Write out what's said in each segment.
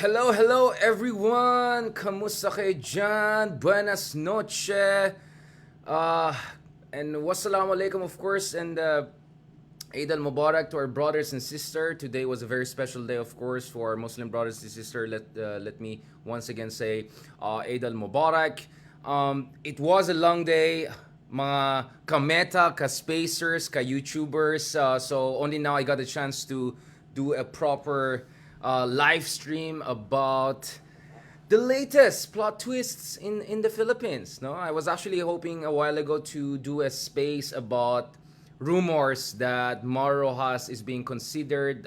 Hello everyone! Kamusta kayo dyan? Buenas noche! Uh, and wassalamu alaikum of course, and Eid al-Mubarak to our brothers and sisters. Today was a very special day, of course, for our Muslim brothers and sisters. Let me once again say Eid al-Mubarak. It was a long day, mga ka-meta, ka-spacers, ka-YouTubers. So only now I got a chance to do a proper live stream about the latest plot twists in the Philippines. No, I was actually hoping a while ago to do a space about rumors that Mar Rojas is being considered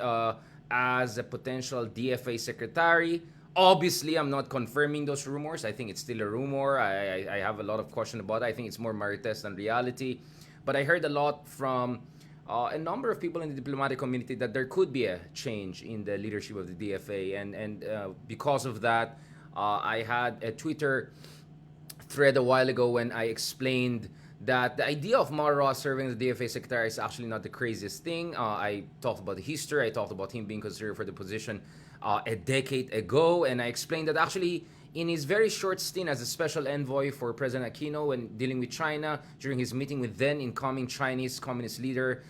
as a potential DFA secretary. Obviously, I'm not confirming those rumors. I think it's still a rumor. I have a lot of question about it. I think it's more marites than reality. But I heard a lot from a number of people in the diplomatic community that there could be a change in the leadership of the DFA. And because of that, I had a Twitter thread a while ago when I explained that the idea of Mar Rojas serving as the DFA secretary is actually not the craziest thing. I talked about the history. I talked about him being considered for the position a decade ago. And I explained that actually in his very short stint as a special envoy for President Aquino when dealing with China, during his meeting with then incoming Chinese Communist leader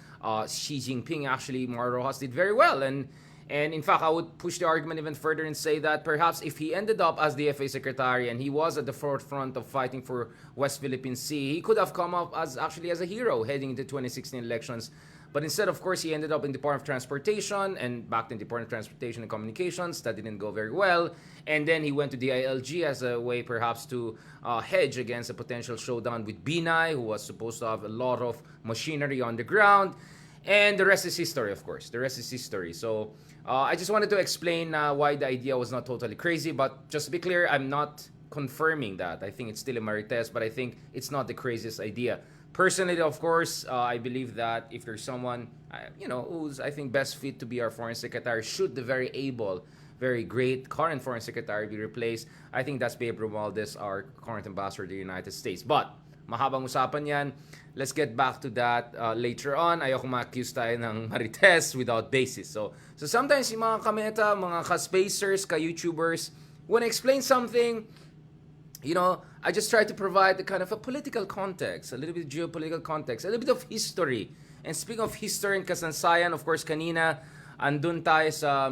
Xi Jinping, actually Mar Rojas did very well. And in fact, I would push the argument even further and say that perhaps if he ended up as the FA secretary and he was at the forefront of fighting for West Philippine Sea, he could have come up as actually as a hero heading into 2016 elections. But instead, of course, he ended up in the Department of Transportation and back in the Department of Transportation and Communications. That didn't go very well. And then he went to the ILG as a way perhaps to hedge against a potential showdown with Binay, who was supposed to have a lot of machinery on the ground. And the rest is history, of course. The rest is history. So I just wanted to explain why the idea was not totally crazy. But just to be clear, I'm not confirming that. I think it's still a marites, but I think it's not the craziest idea. Personally, of course, I believe that if there's someone, who's, I think, best fit to be our foreign secretary, should the very able, very great current foreign secretary be replaced, I think that's Pedro Romualdez, our current ambassador to the United States. But mahabang usapan yan. Let's get back to that later on. Ayoko ma-accuse tayo ng marites without basis. So sometimes yung mga kameta, mga ka-spacers, ka-YouTubers, when I explain something, I just try to provide the kind of a political context, a little bit of geopolitical context, a little bit of history. And speaking of history and kasansayan, of course, kanina, andun tayo sa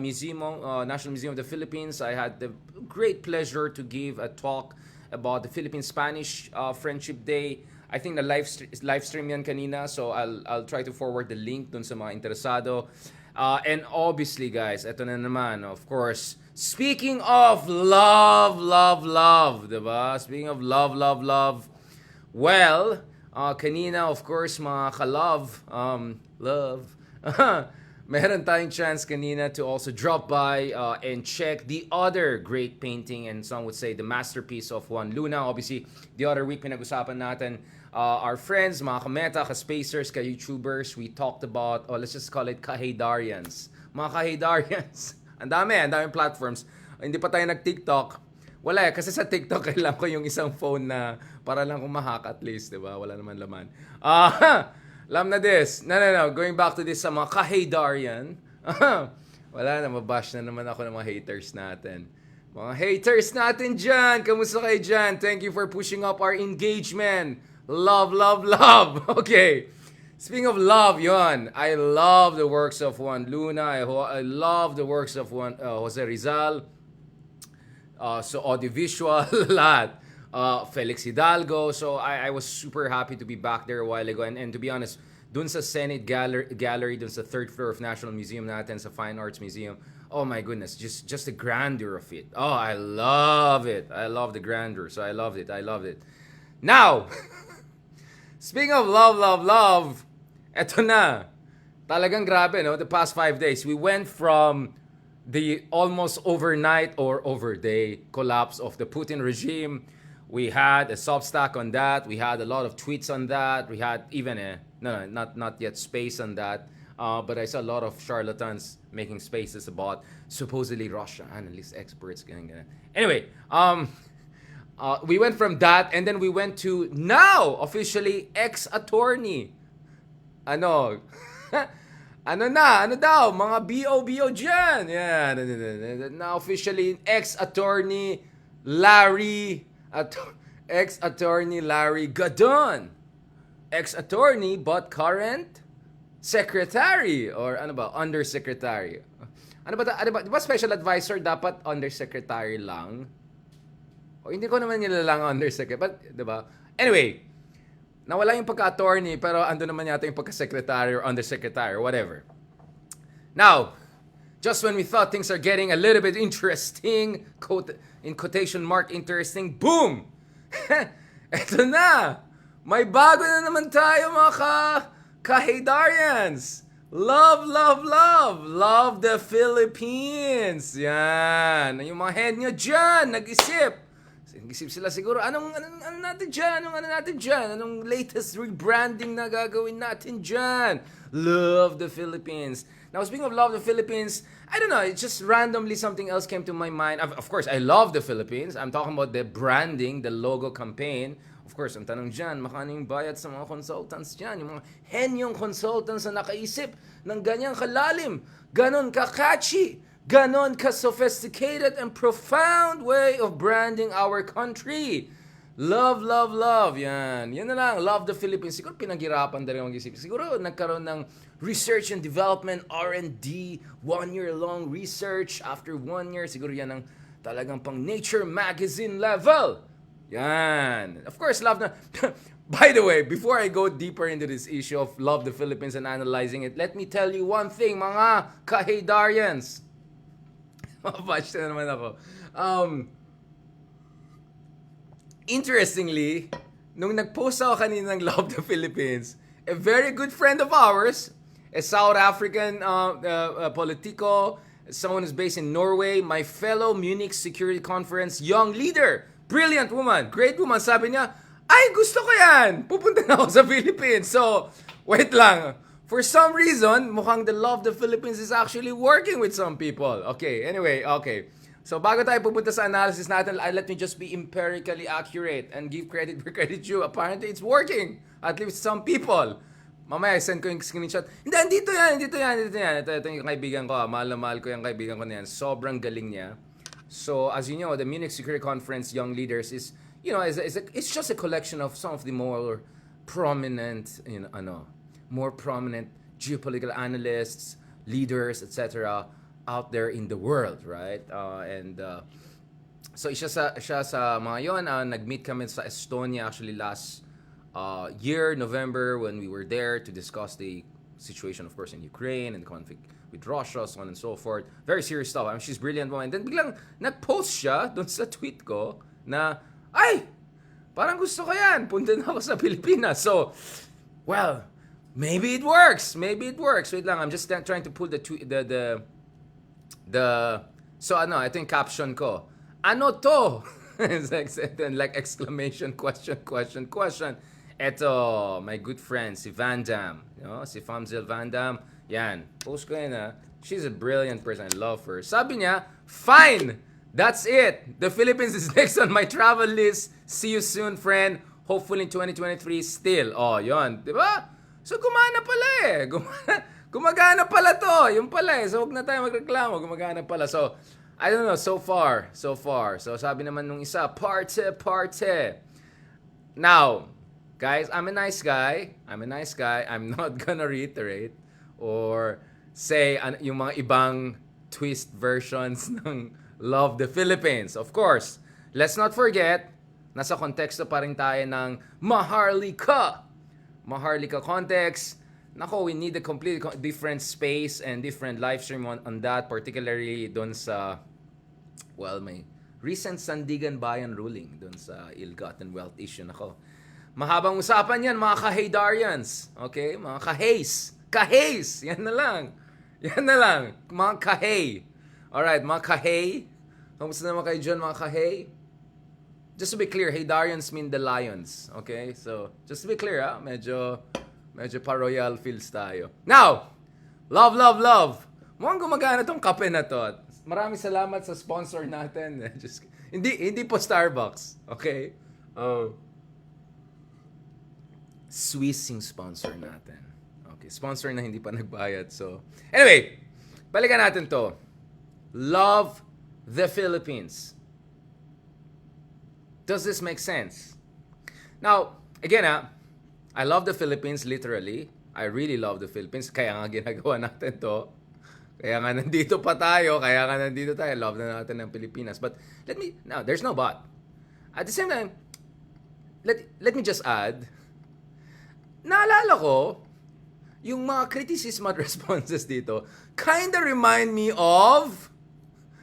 National Museum of the Philippines. I had the great pleasure to give a talk about the Philippine-Spanish Friendship Day. I think the live stream yan kanina, so I'll try to forward the link dun sa mga interesado. And obviously, guys, eto na naman, of course, speaking of love, diba? Speaking of love, well, kanina, of course, mga ka-love, love, meron tayong chance kanina to also drop by and check the other great painting, and some would say the masterpiece of Juan Luna. Obviously, the other week pinag-usapan natin our friends, mga ka-meta, ka-spacers, ka-YouTubers. We talked about, let's just call it ka-Haydarians. Mga ka-Haydarians. Ang daming platforms. Hindi pa tayo nag-TikTok. Wala kasi sa TikTok kailangan ko yung isang phone na para lang kumahak at least, diba? Wala naman laman. Alam na this. No. Going back to this sa mga ka-Haydarian. Wala na, mabash na naman ako ng mga haters natin. Mga haters natin dyan. Kamusta kayo dyan? Thank you for pushing up our engagement. Love. Okay. Speaking of love, yon. I love the works of Juan Luna. I love the works of Jose Rizal. So audiovisual, lahat. Felix Hidalgo. So I was super happy to be back there a while ago. And to be honest, dun sa Senate Gallery, dun sa third floor of National Museum natin, sa Fine Arts Museum, oh my goodness, just the grandeur of it. Oh, I love it. I love the grandeur. So I loved it. Now, speaking of love, eto na. Talagang grabe, no? The past 5 days, we went from the almost overnight or overday collapse of the Putin regime. We had a Substack on that. We had a lot of tweets on that. We had even not yet space on that. But I saw a lot of charlatans making spaces about supposedly Russia, analysts, experts, ganyan. Anyway, we went from that, and then we went to now officially ex-attorney. Ano daw? Mga BO dyan. Yan. Now officially, ex-attorney Larry, ex-attorney Larry Gadon. Ex-attorney but current secretary or ano ba, undersecretary. Ano ba, di ba special advisor dapat undersecretary lang? O hindi ko naman nilalang undersecretary, but di ba? Anyway, nawala yung pagka-attorney pero ando naman yata yung pagka-secretary or undersecretary or whatever. Now, just when we thought things are getting a little bit interesting, in quotation mark interesting, boom! Eto na! May bago na naman tayo mga ka-Haydarians! Love, love, love! Love the Philippines! Yan! Yung mga head nyo dyan, nag-isip! Nag-isip sila siguro, anong natin dyan? Anong latest rebranding na gagawin natin dyan? Love the Philippines. Now, speaking of love the Philippines, I don't know, it's just randomly something else came to my mind. Of course, I love the Philippines. I'm talking about the branding, the logo campaign. Of course, ang tanong dyan, makano yung bayad sa mga consultants dyan? Yung mga henyong consultants na nakaisip ng ganyang kalalim, ganon ka-catchy, ganon ka-sophisticated and profound way of branding our country. Love, love, love. Yan. Yan na lang. Love the Philippines. Siguro pinaghirapan din mag-isip. Siguro nagkaroon ng research and development, R&D, 1-year-long research. After 1 year, siguro yan ang talagang pang Nature magazine level. Yan. Of course, love na... By the way, before I go deeper into this issue of love the Philippines and analyzing it, let me tell you one thing, mga ka-Haydarians. Mabash na naman ako. Interestingly, nung nag-post ako kanina ng Love the Philippines, a very good friend of ours, a South African politico, someone who's based in Norway, my fellow Munich Security Conference young leader, brilliant woman, great woman, sabi niya, ay, gusto ko yan! Pupunta na ako sa Philippines. So, wait lang. For some reason, mukhang the Love the Philippines is actually working with some people. Okay, anyway, okay. So, bago tayo pupunta sa analysis natin, let me just be empirically accurate and give credit where credit due. Apparently, it's working. At least some people. Mamaya, send ko yung screenshot. Hindi, dito yan. Ito yung kaibigan ko. Mahal na mahal ko yung kaibigan ko na yan. Sobrang galing niya. So, as you know, the Munich Security Conference Young Leaders is, you know, it's just a collection of some of the more prominent, more prominent geopolitical analysts, leaders, etc. out there in the world, right? So siya sa mga yun, nag-meet kami sa Estonia actually last year, November, when we were there to discuss the situation, of course, in Ukraine and the conflict with Russia, so on and so forth. Very serious stuff. I mean, she's brilliant woman. Then biglang nag-post siya doon sa tweet ko na, ay, parang gusto ko yan. Punta na ako sa Pilipinas. So, well, maybe it works. Wait lang, I'm just trying to pull so ito yung caption ko. Ano to? It's like exclamation, question. Eto, my good friend, si Van Damme. Si Famzil Van Damme. Yan. Post ko yun She's a brilliant person. I love her. Sabi niya, fine! That's it. The Philippines is next on my travel list. See you soon, friend. Hopefully in 2023 still. Oh, yon, 'di ba? So gumana pala eh. Gumagana pala to. Yung pala eh. So huwag na tayo magreklamo. Gumagana pala. So I don't know, so far. So sabi naman nung isa, party. Now, guys, I'm a nice guy. I'm not gonna reiterate or say yung mga ibang twist versions ng Love the Philippines. Of course, let's not forget, nasa konteksto pa rin tayo ng Maharlika context. Nako, we need a completely different space and different live stream on that, particularly doon sa, well, may recent Sandigan Bayan ruling doon sa ill-gotten wealth issue. Nako, mahabang usapan yan, mga ka-Haydarians. Okay? Mga ka-Hays. Yan na lang. Mga ka-Hay. Alright, mga ka-Hay. Kamusta naman kayo dyan, mga ka-Hay? Just to be clear, Haydarians mean the lions. Okay? So, just to be clear, medyo pa-royal feels tayo. Now, love. Mukhang gumagana tong kape na to. Maraming salamat sa sponsor natin. Hindi po Starbucks. Okay? Swiss yung sponsor natin. Okay, sponsor na hindi pa nagbayad. So, anyway, balikan natin to. Love the Philippines. Does this make sense? Now, again I love the Philippines literally. I really love the Philippines. Kaya nga ginagawa natin to. Kaya nga nandito pa tayo. Kaya nga nandito tayo. Love na natin ng Pilipinas. But now, there's no but. At the same time, let me just add, naalala ko, yung mga criticism at responses dito, kinda remind me of,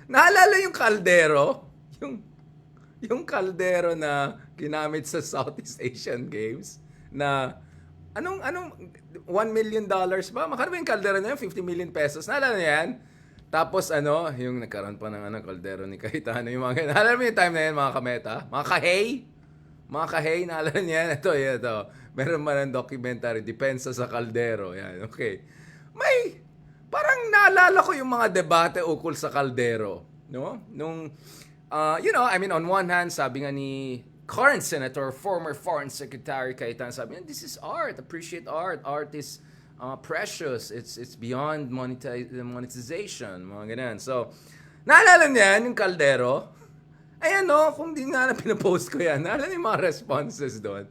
naalala yung kaldero? Yung kaldero na ginamit sa Southeast Asian Games na anong $1 million ba? Makano ba yung kaldero na yun? 50 million pesos. Naalala niyo yan? Tapos yung nagkaroon pa ng kaldero ni Cayetano, yung mga naalala mo yung time na yan, mga kameta? Mga kahay, naalala niyo yan? Ito. Meron man ng documentary, Depensa sa Kaldero. Yan, okay. Parang naalala ko yung mga debate ukol sa kaldero. No? On one hand, sabi nga ni current senator, former foreign secretary Cayetano, sabi niya, this is art. Appreciate art. Art is precious. It's beyond monetization. Mga ganyan. So, naalala niya yung kaldero? Ayan kung di nga na pinapost ko yan, naalala yung mga responses doon.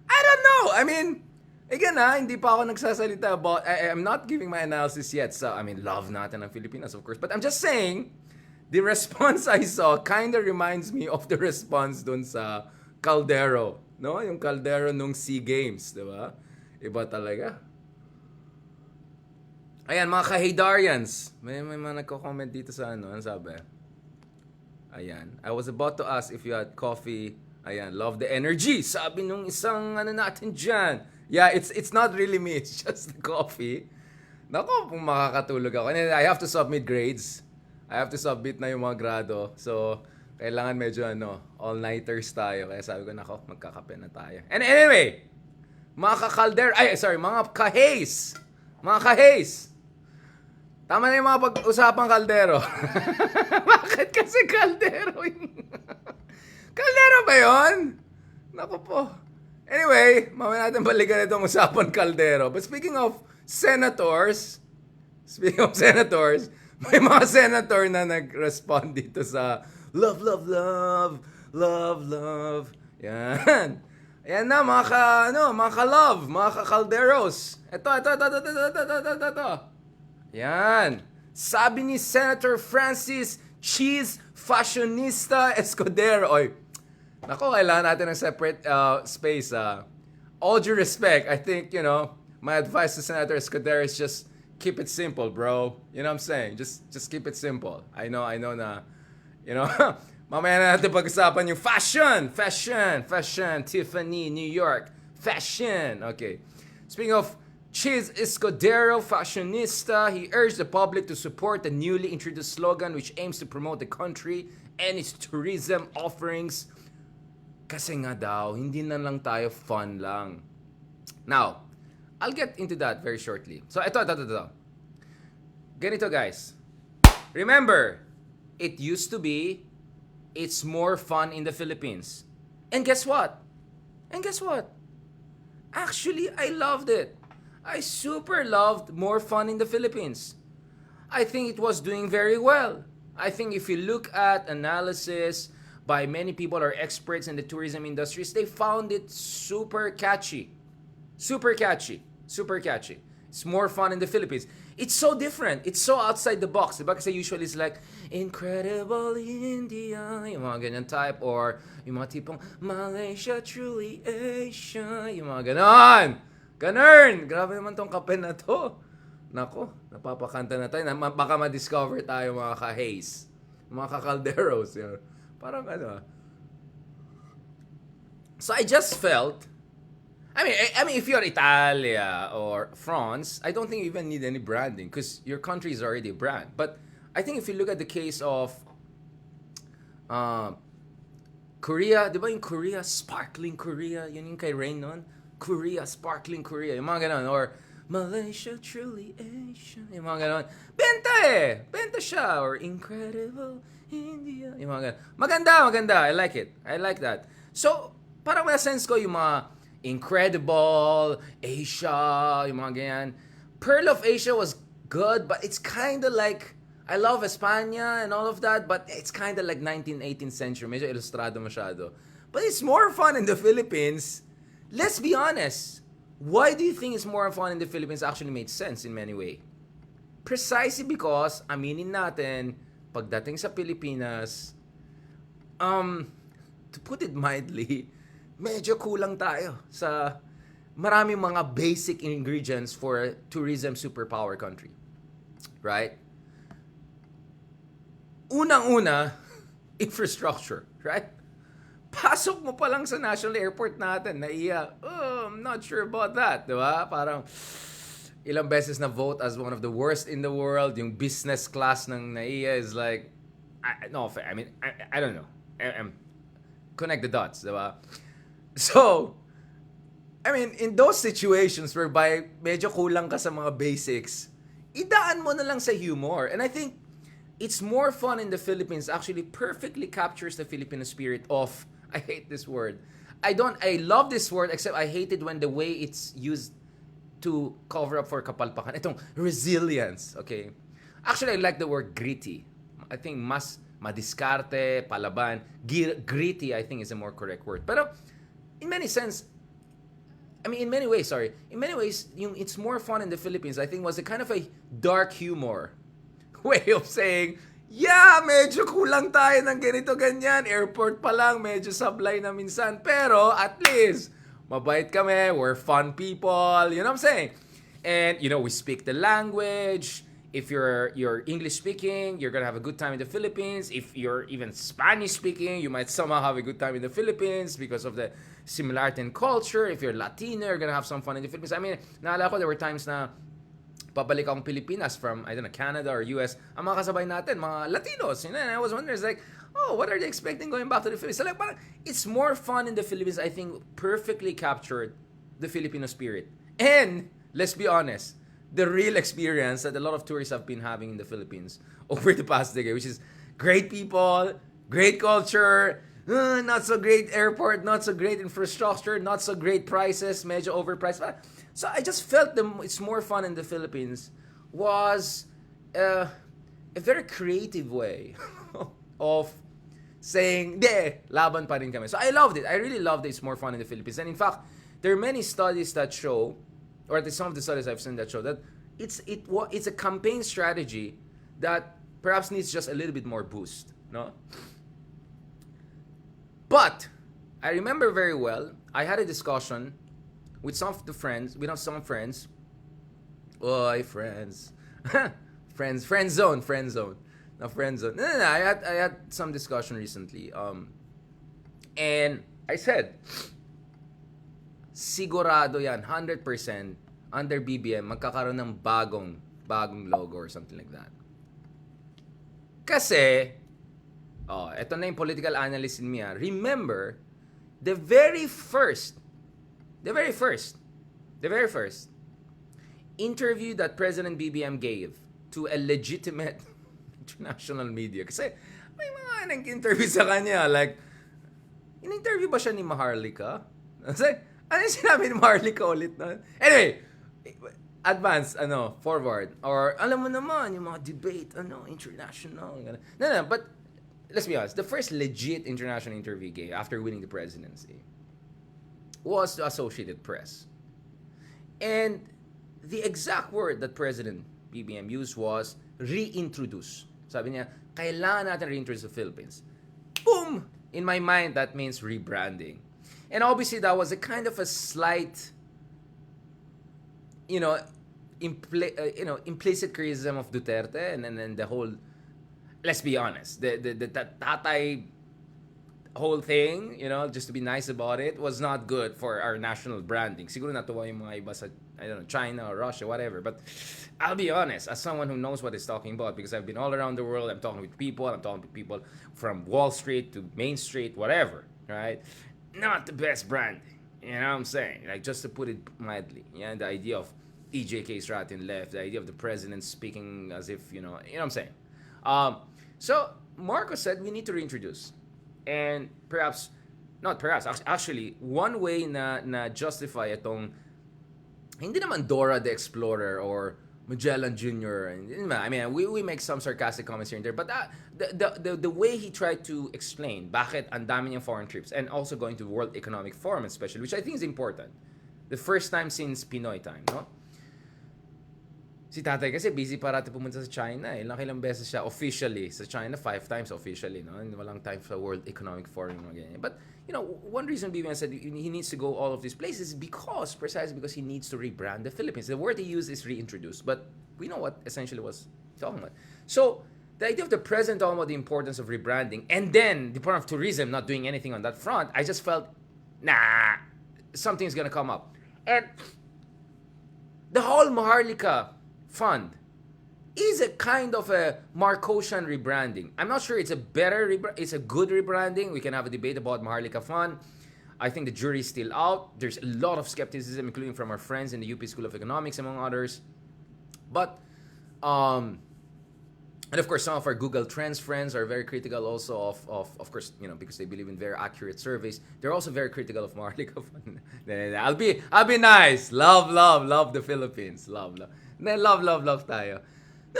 I don't know. I mean, again hindi pa ako nagsasalita about, I'm not giving my analysis yet. So, love natin ang Filipinas, of course. But I'm just saying, the response I saw kinda reminds me of the response dun sa kaldero. No? Yung kaldero nung SEA Games, di ba? Iba talaga. Ayan, mga kahidarians. May mga nagko-comment dito sa ano sabi? Ayan. I was about to ask if you had coffee. Ayan, love the energy. Sabi nung isang natin dyan. Yeah, it's not really me. It's just the coffee. Nako, kung makakatulog ako. And I have to submit grades. I have to submit na yung mga grado. So, kailangan medyo all-nighters tayo. Kaya sabi ko, nako, magkakape na tayo. And anyway, mga mga kahays. Mga kahays. Tama na yung mga pag-usapang kaldero. Bakit kasi kaldero? Kaldero ba yun? Naku po. Anyway, mamaya natin balikan itong usapan kaldero. But speaking of senators, may mga senator na nag-respond dito sa love, love, love, love, love. Yan. Ayan na, mga ka-love, mga ka-kalderos. Ito. Yan. Sabi ni Senator Francis Cheese Fashionista Escudero. Oy, nako, kailangan natin ng separate space. All due respect, I think, my advice to Senator Escudero is just keep it simple, bro. You know what I'm saying? Just keep it simple. I know na, mamaya na natin pag-usapan yung fashion, Tiffany, New York, fashion. Okay. Speaking of Cheese Escudero, fashionista, he urged the public to support the newly introduced slogan which aims to promote the country and its tourism offerings. Kasi nga daw, hindi na lang tayo fun lang. Now, I'll get into that very shortly. So, ito. Ganito, guys. Remember, it used to be, it's more fun in the Philippines. And guess what? Actually, I loved it. I super loved more fun in the Philippines. I think it was doing very well. I think if you look at analysis by many people or experts in the tourism industries, they found it super catchy. It's more fun in the Philippines. It's so different. It's so outside the box. Diba? Kasi usually it's like, incredible India, yung mga ganyan type, or yung mga tipong, Malaysia, truly Asia, yung mga ganon. Grabe naman tong kape na to. Nako, napapakanta na tayo. Baka ma-discover tayo mga ka-haze. Mga ka-calderos. Yun. Parang So I just felt, I mean, if you're Italia or France, I don't think you even need any branding because your country is already a brand. But I think if you look at the case of Korea, di ba yung Korea, sparkling Korea, yun yung kay Rain nun? Korea, sparkling Korea, yung mga ganon. Or Malaysia, truly Asia, yung mga ganon. Benta siya. Or incredible India, yung mga ganon. Maganda. I like it. I like that. So, parang na-sense ko yung mga Incredible, Asia, yung mga ganyan. Pearl of Asia was good, but it's kind of like, I love España and all of that, but it's kind of like 19th, 18th century. Medyo ilustrado masyado. But it's more fun in the Philippines. Let's be honest. Why do you think it's more fun in the Philippines? Actually made sense in many ways. Precisely because, aminin natin, pagdating sa Pilipinas, to put it mildly, medyo kulang tayo sa maraming mga basic ingredients for a tourism superpower country. Right? Unang-una, infrastructure. Right? Pasok mo pa lang sa national airport natin, naiya, I'm not sure about that. Diba? Parang, ilang beses na vote as one of the worst in the world. Yung business class ng NAIA is like, I don't know. Connect the dots, diba? So, in those situations whereby medyo kulang ka sa mga basics, idaan mo na lang sa humor. And I think it's more fun in the Philippines. Actually, perfectly captures the Filipino spirit of, I hate this word. I love this word, except I hate it when the way it's used to cover up for kapalpakan. Itong resilience, okay? Actually, I like the word gritty. I think mas madiskarte, palaban. Gritty, I think, is a more correct word. Pero, in many ways, it's more fun in the Philippines, I think, was a kind of a dark humor way of saying, yeah, medyo kulang tayo ng ganito, ganyan. Airport pa lang, medyo sablay na minsan. Pero, at least, mabait kami, we're fun people, you know what I'm saying? And, we speak the language. If you're English speaking, you're gonna have a good time in the Philippines. If you're even Spanish speaking, you might somehow have a good time in the Philippines because of the similarity in culture. If you're Latino, you're gonna have some fun in the Philippines. Naalala ko, there were times na pabalik akong Pilipinas from, I don't know, Canada or US. Ang mga kasabay natin, mga Latinos, and I was wondering, it's like, what are they expecting going back to the Philippines? So like, it's more fun in the Philippines, I think, perfectly captured the Filipino spirit. And, let's be honest, the real experience that a lot of tourists have been having in the Philippines over the past decade, which is great people, great culture, not so great airport, not so great infrastructure, not so great prices, medyo overpriced. So I just felt it's more fun in the Philippines was a very creative way of saying, laban pa rin kami. So I loved it. I really loved it. It's more fun in the Philippines. And in fact, there are many studies that show, or some of the studies I've seen that show, that it's a campaign strategy that perhaps needs just a little bit more boost. No? But, I remember very well, I had a discussion with some friends. Oy, friends. friend zone. No, friend zone. No, I had some discussion recently. And I said, sigurado yan, 100%, under BBM, magkakaroon ng bagong logo or something like that. Kasi, eto na yung political analyst in me. Remember, the very first interview that President BBM gave to a legitimate international media. Kasi may mga nag-interview sa kanya. Like, in-interview ba siya ni Maharlika? Ano yung sinabi ni Maharlika ulit na? Anyway, advance, forward. Or, alam mo naman, yung mga debate, international. No, but let's be honest. The first legit international interview he gave after winning the presidency was the Associated Press. And the exact word that President BBM used was reintroduce. Sabi niya, kailangan natin reintroduce the Philippines. Boom! In my mind, that means rebranding. And obviously, that was a kind of a slight, implicit criticism of Duterte, and then the whole, let's be honest, the tatay whole thing, just to be nice about it, was not good for our national branding. Siguro natuwa yung mga iba sa, I don't know, China or Russia, whatever. But I'll be honest, as someone who knows what he's talking about, because I've been all around the world, I'm talking with people from Wall Street to Main Street, whatever, right? Not the best branding, you know what I'm saying? Like, just to put it mildly, the idea of EJK's right and left, the idea of the president speaking as if, you know what I'm saying? So Marcos said we need to reintroduce. And perhaps not perhaps, actually, one way na justify itong, hindi naman Dora the Explorer or Magellan Jr. I mean, we make some sarcastic comments here and there, but the way he tried to explain bakit ang dami niyang foreign trips and also going to the World Economic Forum especially, which I think is important. The first time since Pinoy time, no? Si tatay kasi busy parati pumunta sa China eh. Ilang beses siya officially sa China, 5 times officially, no? And walang time sa World Economic Forum again. But you know, one reason BBM said he needs to go all of these places is precisely because he needs to rebrand the Philippines. The word he used is reintroduce, but we know what essentially was talking about. So the idea of the president talking about the importance of rebranding, and then the Department of Tourism not doing anything on that front, I just felt, nah, something's gonna come up. And the whole Maharlika Fund is a kind of a Marcosian rebranding. I'm not sure it's it's a good rebranding. We can have a debate about Maharlika Fund. I think the jury's still out. There's a lot of skepticism, including from our friends in the UP School of Economics, among others. But, and of course, some of our Google Trends friends are very critical also of course, you know, because they believe in very accurate surveys. They're also very critical of Maharlika Fund. I'll be nice. Love the Philippines. Love. Love tayo.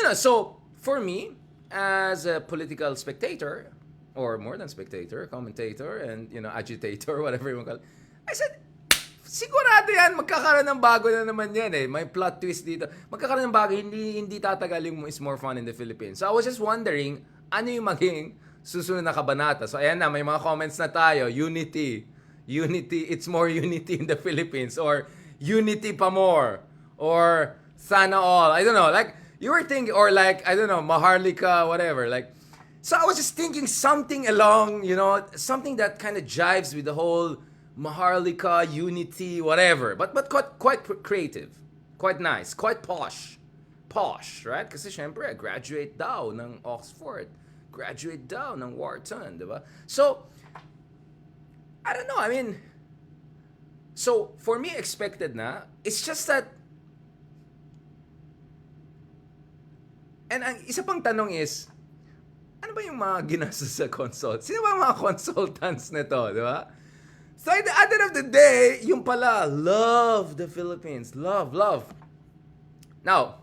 No. So, for me, as a political spectator, or more than spectator, commentator, and, you know, agitator, whatever you want to call it, I said, sigurado yan, magkakaroon ng bago na naman yan eh. May plot twist dito. Magkakaroon ng bago, hindi tatagal yung Is More Fun in the Philippines. So, I was just wondering, ano yung maging susunod na kabanata? So, ayan na, may mga comments na tayo. Unity, it's more unity in the Philippines. Or, unity pa more. Or, sana all. I don't know. Like, you were thinking, or like, I don't know, Maharlika, whatever. Like, so I was just thinking something along, you know, something that kind of jives with the whole Maharlika, unity, whatever. But quite creative. Quite nice. Quite posh. Posh, right? Kasi syempre, graduate daw ng Oxford. Graduate daw ng Wharton, diba? So, I don't know. I mean, so, for me, expected na. It's just that, and ang isa pang tanong is, ano ba yung mga ginastos sa consult? Sino ba mga consultants nito, di ba? So at the end of the day, yung pala, love the Philippines. Love. Now,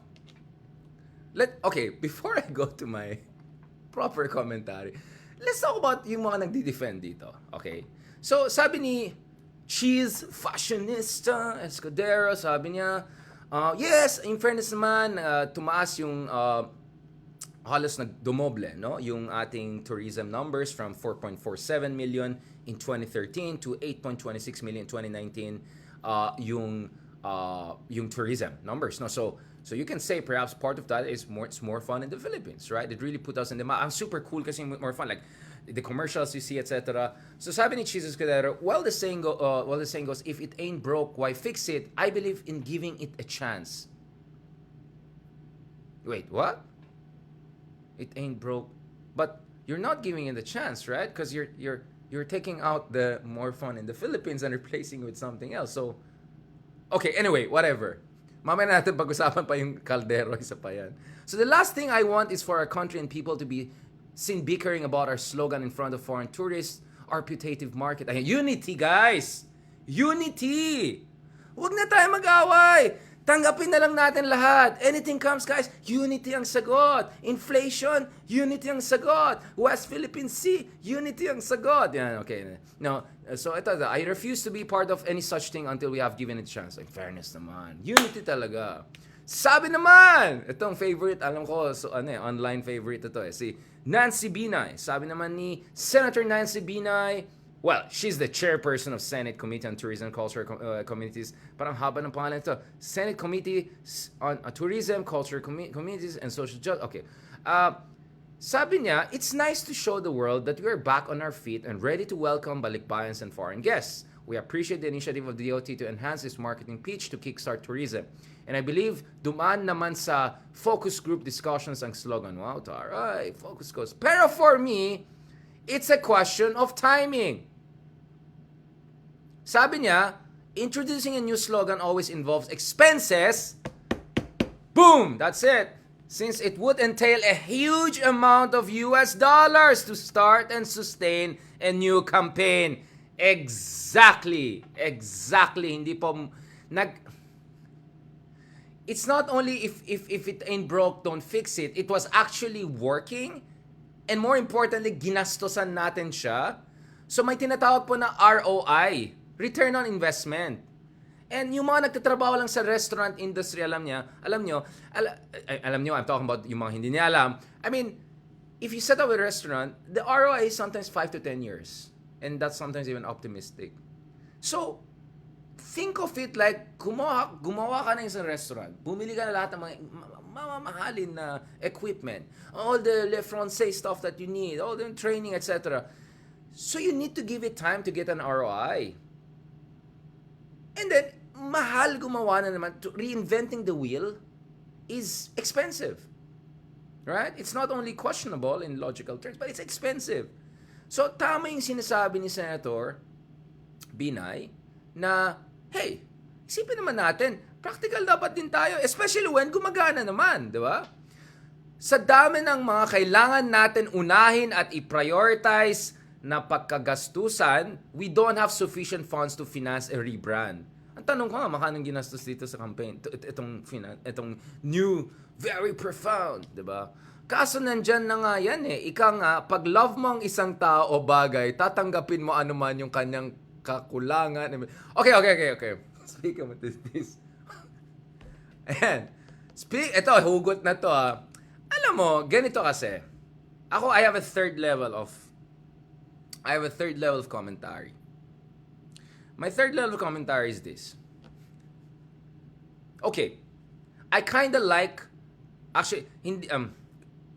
okay, before I go to my proper commentary, let's talk about yung mga nagdi-defend dito. Okay? So, sabi ni Cheese Fashionista Escudero, sabi niya, yes, in fairness naman, tumaas yung halos nagdumoble, no? Yung ating tourism numbers from 4.47 million in 2013 to 8.26 million in 2019, yung tourism numbers, no? So you can say perhaps part of that is it's more fun in the Philippines, right? It really put us in the map. I'm super cool kasi more fun, like the commercials you see, etc. So sabi ni Jesus Escudero, the saying goes, if it ain't broke, why fix it? I believe in giving it a chance. Wait, what? It ain't broke, but you're not giving it a chance, right? Because you're taking out the more fun in the Philippines and replacing it with something else. So, okay, anyway, whatever. Mamaya natin pag-usapan pa yung kaldero, isa pa yan. So the last thing I want is for our country and people to be seen bickering about our slogan in front of foreign tourists, our putative market. Unity, guys! Unity! Huwag na tayo mag-away! Tanggapin na lang natin lahat. Anything comes, guys, unity ang sagot. Inflation, unity ang sagot. West Philippine Sea, unity ang sagot. Yan, okay. No, so ito, I refuse to be part of any such thing until we have given it a chance. In fairness naman. Unity talaga. Sabi naman, itong favorite, alam ko, so online favorite ito si Nancy Binay. Sabi naman ni Senator Nancy Binay, well, she's the chairperson of Senate Committee on Tourism and Cultural Communities. Parang haba ng pangalan ito. Senate Committee on Tourism, Cultural Communities, and Social Justice. Okay. Sabi niya, it's nice to show the world that we are back on our feet and ready to welcome balikbayans and foreign guests. We appreciate the initiative of the DOT to enhance its marketing pitch to kickstart tourism. And I believe dumaan naman sa focus group discussions ang slogan. Wow, taray, focus groups. Pero for me, it's a question of timing. Sabi niya, introducing a new slogan always involves expenses. Boom! That's it. Since it would entail a huge amount of US dollars to start and sustain a new campaign. Exactly. Exactly. Hindi po nag it's not only if it ain't broke, don't fix it. It was actually working. And more importantly, ginastosan natin siya. So may tinatawag po na ROI, Return on Investment. And yung mga nagtatrabaho lang sa restaurant industry, alam nyo, alam nyo, I'm talking about yung mga hindi niya alam. I mean, if you set up a restaurant, the ROI is sometimes 5 to 10 years. And that's sometimes even optimistic. So, think of it like gumawa ka ng isang restaurant. Bumili ka na lahat ng mga mamahalin na equipment. All the Le Francais stuff that you need. All the training, etc. So you need to give it time to get an ROI. And then, mahal gumawa na naman. Reinventing the wheel is expensive. Right? It's not only questionable in logical terms, but it's expensive. So, tama yung sinasabi ni Senator Binay na, hey, isipin naman natin, practical dapat din tayo, especially when gumagana naman, di ba? Sa dami ng mga kailangan natin unahin at i-prioritize na pagkagastusan, we don't have sufficient funds to finance a rebrand. Ang tanong ko nga, makanong ginastos dito sa campaign? Itong new, very profound, di ba? Kaso nandyan na nga yan eh. Ika nga, pag love mo ang isang tao o bagay, tatanggapin mo anuman yung kanyang kakulangan. Okay. Speaking of this. Ayan. Ito, hugot na to ha. Alam mo, ganito kasi. Ako, I have a third level of commentary. My third level of commentary is this. Okay. I kinda like, actually,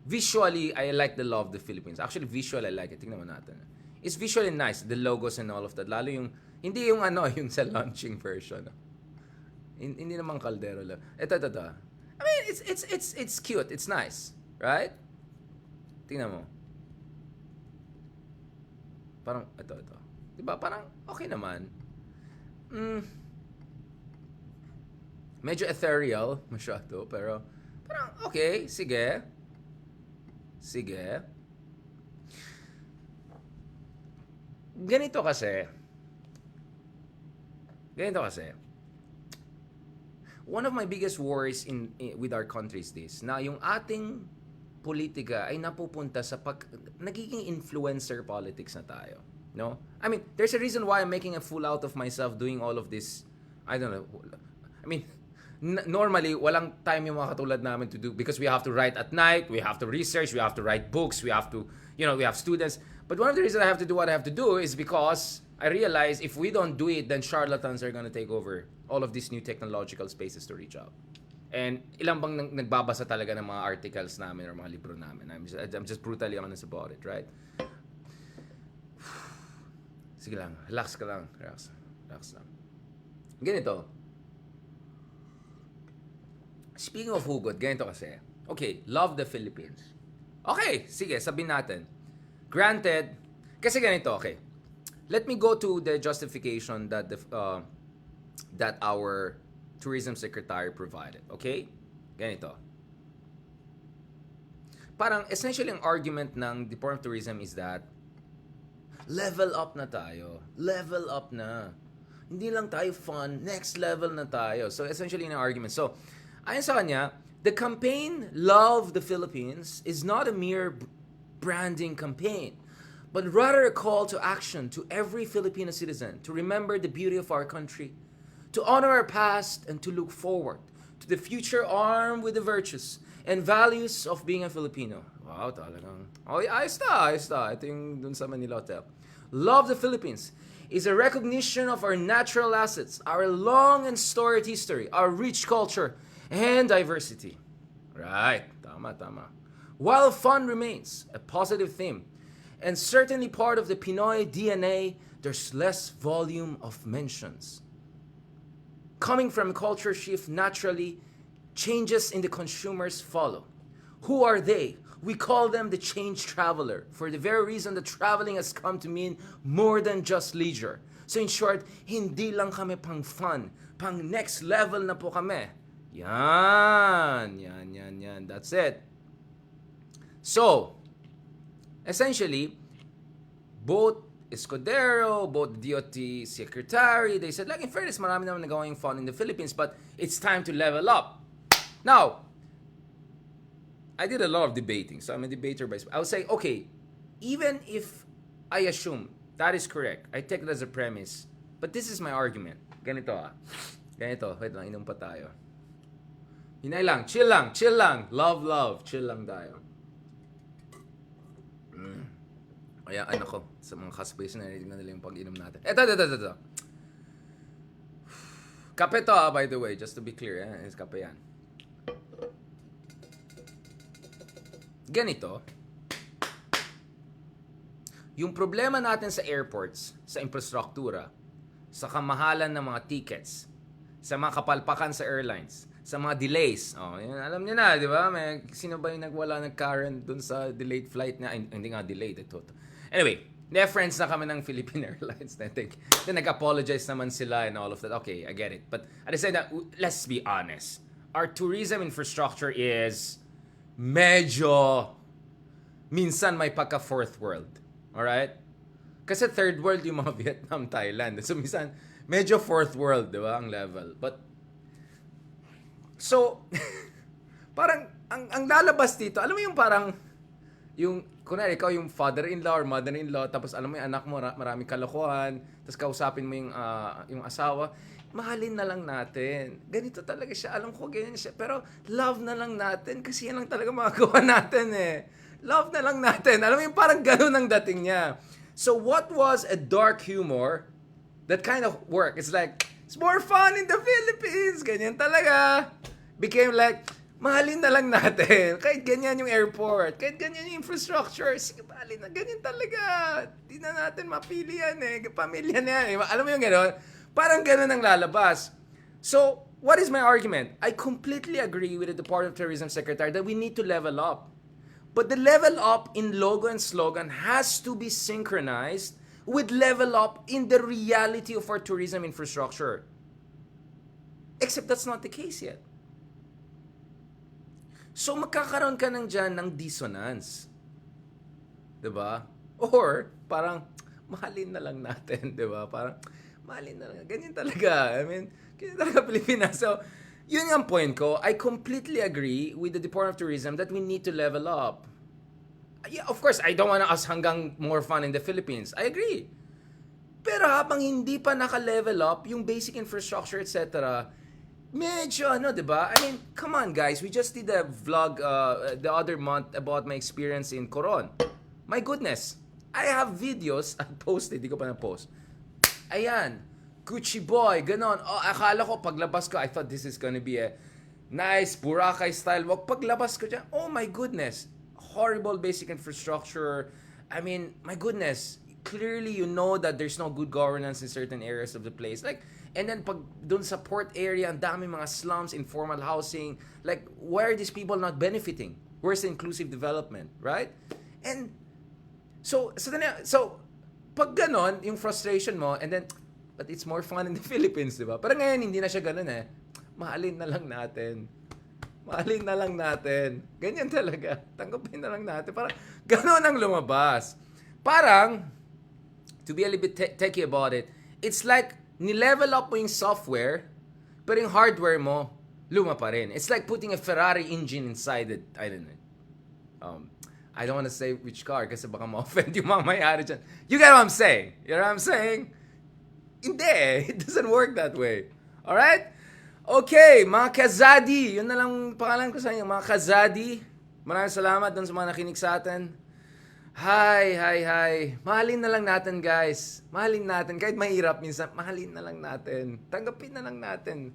visually, I like the law of the Philippines. Actually, visually, I like it. Tingnan mo natin. It's visually nice, the logos and all of that. Lalo yung, hindi yung yung sa launching version. Hindi naman kaldero lang. Ito. I mean, it's cute. It's nice. Right? Tingnan mo. Parang, ito. Diba? Parang, okay naman. Medyo ethereal, masyado. Pero, parang, okay, sige. Ganito kasi. One of my biggest worries with our country is this, na yung ating politika ay napupunta sa nagiging influencer politics na tayo. No? I mean, there's a reason why I'm making a fool out of myself doing all of this. I don't know. I mean, normally, walang time yung mga katulad namin to do because we have to write at night, we have to research, we have to write books, we have to, we have students. But one of the reasons I have to do what I have to do is because I realize if we don't do it, then charlatans are gonna take over all of these new technological spaces to reach out. And ilang bang nagbabasa talaga ng mga articles namin or mga libro namin. I'm just brutally honest about it, right? Sige lang, relax lang. Ganito. Speaking of hugot, ganito kasi. Okay, love the Philippines. Okay, sige, sabihin natin. Granted, kasi ganito, okay. Let me go to the justification that that our tourism secretary provided. Okay? Ganito. Parang essentially ang argument ng Department of Tourism is that level up na tayo. Level up na. Hindi lang tayo fun, next level na tayo. So essentially an argument. So, ayon sa kanya, the campaign Love the Philippines is not a mere branding campaign, but rather a call to action to every Filipino citizen to remember the beauty of our country, to honor our past, and to look forward to the future armed with the virtues and values of being a Filipino. Wow, talagang. Oh, ayos na. Ito yung dun sa Manila Hotel. Love the Philippines is a recognition of our natural assets, our long and storied history, our rich culture, and diversity. Right. Tama. While fun remains a positive theme, and certainly part of the Pinoy DNA, there's less volume of mentions. Coming from culture shift, naturally, changes in the consumers follow. Who are they? We call them the change traveler, for the very reason that traveling has come to mean more than just leisure. So in short, hindi lang kami pang fun, pang next level na po kami. Yan. That's it. So, essentially, both Escudero, both DOT secretary, they said, like, in fairness, marami naman nagawang fun in the Philippines, but it's time to level up. Now, I did a lot of debating, so I'm a debater by I would say, okay, even if I assume that is correct, I take it as a premise, but this is my argument. Ganito Ganito, wait lang, inom pa tayo. Hinay lang, chill lang. Love, chill lang tayo. Kaya anak ko, sa mga cosplays na narinig na nila yung pag-inom natin. Ito. Kape to by the way, just to be clear. It's kape yan. Ganito. Yung problema natin sa airports, sa infrastruktura, sa kamahalan ng mga tickets, sa mga kapalpakan sa airlines, sa mga delays. Yun, alam niyo na, di ba? Sino ba yung nag-Karen dun sa delayed flight na? Hindi nga delayed ito. Anyway, friends na kami ng Philippine Airlines. I think. Then nag-apologize naman sila and all of that. Okay, I get it. But at the same time, let's be honest. Our tourism infrastructure is medyo minsan may pagka fourth world. Alright? Kasi third world yung mga Vietnam, Thailand. So minsan, medyo fourth world, di ba? Ang level. But, so, parang, ang lalabas dito, alam mo yung parang, yung, kunwari, ikaw yung father-in-law or mother-in-law, tapos alam mo yung anak mo, maraming kalokohan, tapos kausapin mo yung asawa, mahalin na lang natin. Ganito talaga siya. Alam ko, ganyan siya. Pero, love na lang natin kasi yan lang talaga makagawa natin Love na lang natin. Alam mo yung parang ganun ang dating niya. So, what was a dark humor that kind of work? It's like, it's more fun in the Philippines. Ganyan talaga. Became like, mahalin na lang natin. Kahit ganyan yung airport. Kahit ganyan yung infrastructure. Sige, mahalin na. Ganyan talaga. Di na natin mapili yan Pamilya na yan Alam mo yung gano'n? Parang gano'n ang lalabas. So, what is my argument? I completely agree with the Department of Tourism Secretary that we need to level up. But the level up in logo and slogan has to be synchronized with level up in the reality of our tourism infrastructure. Except that's not the case yet. So magkakaroon ka dyan ng dissonance. Diba? Or parang mahalin na lang natin. Diba? Parang mahalin na lang. Ganyan talaga. I mean, ganyan talaga Pilipinas. So, yun ang point ko. I completely agree with the Department of Tourism that we need to level up. Yeah, of course, I don't want us hanggang more fun in the Philippines. I agree. Pero habang hindi pa naka-level up yung basic infrastructure, etc., medyo diba? I mean, come on guys. We just did a vlog the other month about my experience in Coron. My goodness. I have videos. I posted. Di ko pa na-post. Ayan. Gucci boy, ganon. Akala ko paglabas ko, I thought this is gonna be a nice Boracay style walk. Paglabas ko dyan, oh my goodness, horrible basic infrastructure. I mean, my goodness, clearly you know that there's no good governance in certain areas of the place. Like, and then pag dun sa port area, ang dami mga slums, informal housing. Like, why are these people not benefiting? Where's the inclusive development, right? And so pag ganon, yung frustration mo, and then but it's more fun in the Philippines, di ba? Parang ngayon, hindi na siya ganun Mahalin na lang natin. Mahalin na lang natin. Ganyan talaga. Tanggapin na lang natin. Parang ganun ang lumabas. Parang, to be a little bit techy about it, it's like, nilevel up mo yung software, pero yung hardware mo, luma pa rin. It's like putting a Ferrari engine inside it. I don't know. I don't want to say which car kasi baka ma-offend yung mga may-ari dyan. You get what I'm saying? You know what I'm saying? Hindi It doesn't work that way. Alright? Okay, mga kazadi. Yun na lang pangalan ko sa inyo. Mga kazadi. Maraming salamat dun sa mga nakinig sa atin. Hi. Mahalin na lang natin, guys. Mahalin natin. Kahit mahirap minsan, mahalin na lang natin. Tanggapin na lang natin.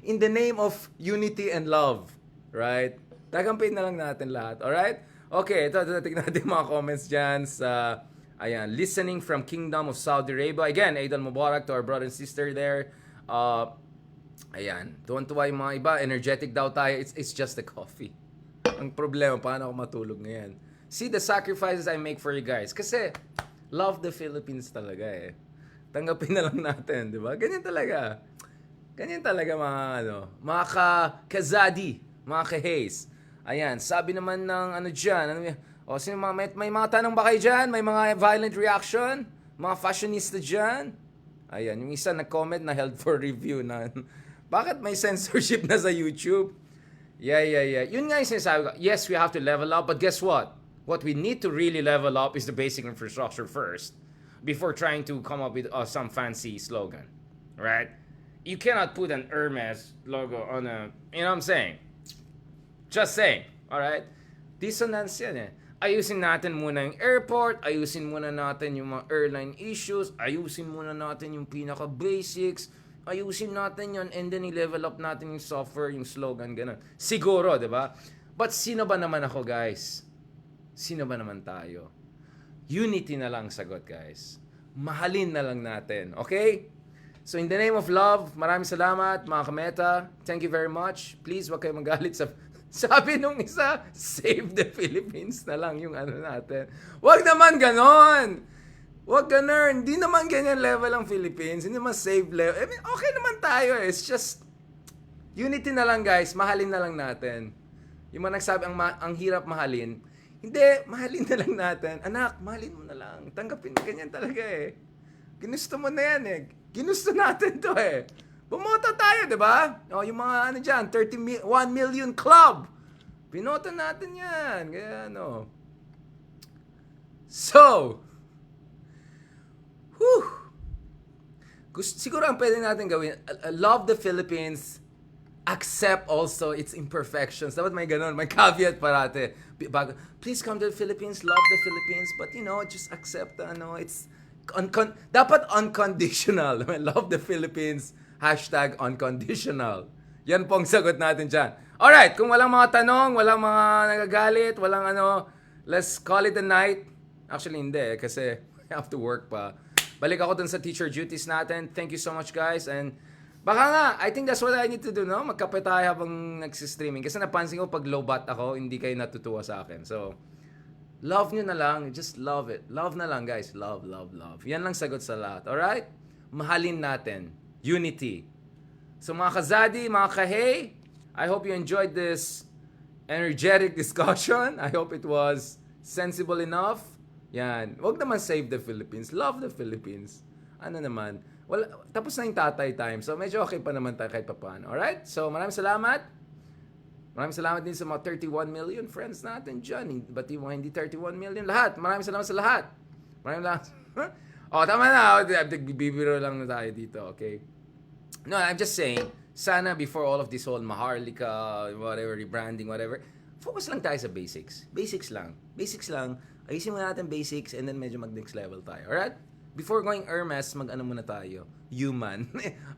In the name of unity and love. Right? Tanggapin na lang natin lahat. Alright? Okay, ito tignan natin mga comments dyan sa ayan, listening from Kingdom of Saudi Arabia. Again, Eid al-Mubarak to our brother and sister there. Ayan, tuwan-tuwa yung mga iba. Energetic daw tayo. It's just the coffee. Ang problema, paano ako matulog ngayon? See the sacrifices I make for you guys. Kasi, love the Philippines talaga Tanggapin na lang natin, di ba? Ganyan talaga. Ganyan talaga mga kazadi, mga ka-haze. Ayan, sabi naman ng dyan, O, sino may mga tanong ba kayo dyan? May mga violent reaction? Mga fashionista dyan? Ayan, yung isa nag-comment na held for review na, bakit may censorship na sa YouTube? Yeah. Yun nga yung sinasabi ko. Yes, we have to level up, but guess what? What we need to really level up is the basic infrastructure first before trying to come up with some fancy slogan. Right? You cannot put an Hermes logo on a, you know what I'm saying? Just saying. Alright? Dissonance yan eh. Ayusin natin muna yung airport, ayusin muna natin yung mga airline issues, ayusin muna natin yung pinaka-basics, ayusin natin yon, and then i-level up natin yung software, yung slogan, ganun. Siguro, di ba? But sino ba naman ako, guys? Sino ba naman tayo? Unity na lang sagot, guys. Mahalin na lang natin, okay? So in the name of love, maraming salamat, mga kameta. Thank you very much. Please, wag kayo magalit sa... Sabi nung isa, save the Philippines na lang yung ano natin. Wag naman ganon! Wag ganon! Hindi naman ganyan level ang Philippines. Hindi naman save level. I mean, okay naman tayo eh. It's just, unity na lang guys. Mahalin na lang natin. Yung mga nagsabi, ang hirap mahalin. Hindi, mahalin na lang natin. Anak, mahalin mo na lang. Tanggapin mo, ganyan talaga eh. Ginusto mo na yan eh. Ginusto natin to eh. Bumoto tayo, di ba? O, yung mga ano dyan, 1 million club. Binoto natin yan. Kaya ano. So, siguro ang pwede natin gawin, love the Philippines, accept also its imperfections. Dapat may ganun, may caveat parate. Please come to the Philippines, love the Philippines, but you know, just accept the, it's dapat unconditional. Love the Philippines, #unconditional. Yan pong sagot natin dyan. Alright, kung walang mga tanong, walang mga nagagalit, walang ano, let's call it a night. Actually, hindi kasi I have to work pa. Balik ako dun sa teacher duties natin. Thank you so much, guys. And baka nga, I think that's what I need to do, no? Magkape tayo habang nagsistreaming. Kasi napansin ko, pag low bat ako, hindi kayo natutuwa sa akin. So, love nyo na lang. Just love it. Love na lang, guys. Love. Yan lang sagot sa lahat. Alright? Mahalin natin. Unity. So, mga kazadi, mga kahay, I hope you enjoyed this energetic discussion. I hope it was sensible enough. Yan. Huwag naman save the Philippines. Love the Philippines. Ano naman. Well, tapos na yung tatay time. So, medyo okay pa naman tayo kahit papaano. Alright? So, maraming salamat. Maraming salamat din sa mga 31 million friends natin dyan. Ba't yung mga hindi 31 million? Lahat. Maraming salamat sa lahat. Maraming salamat. Tama na. Bibiro lang na tayo dito. Okay? No, I'm just saying, sana before all of this whole Maharlika, whatever, rebranding, whatever, focus lang tayo sa basics. Basics lang. Ayusin muna natin basics and then medyo mag-next level tayo. Alright? Before going Hermes, mag-ano muna tayo. Human.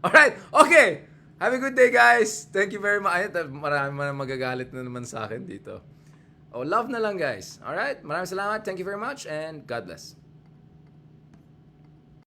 Alright? Okay! Have a good day, guys! Thank you very much. Marami magagalit na naman sa akin dito. Love na lang, guys. Alright? Maraming salamat. Thank you very much and God bless.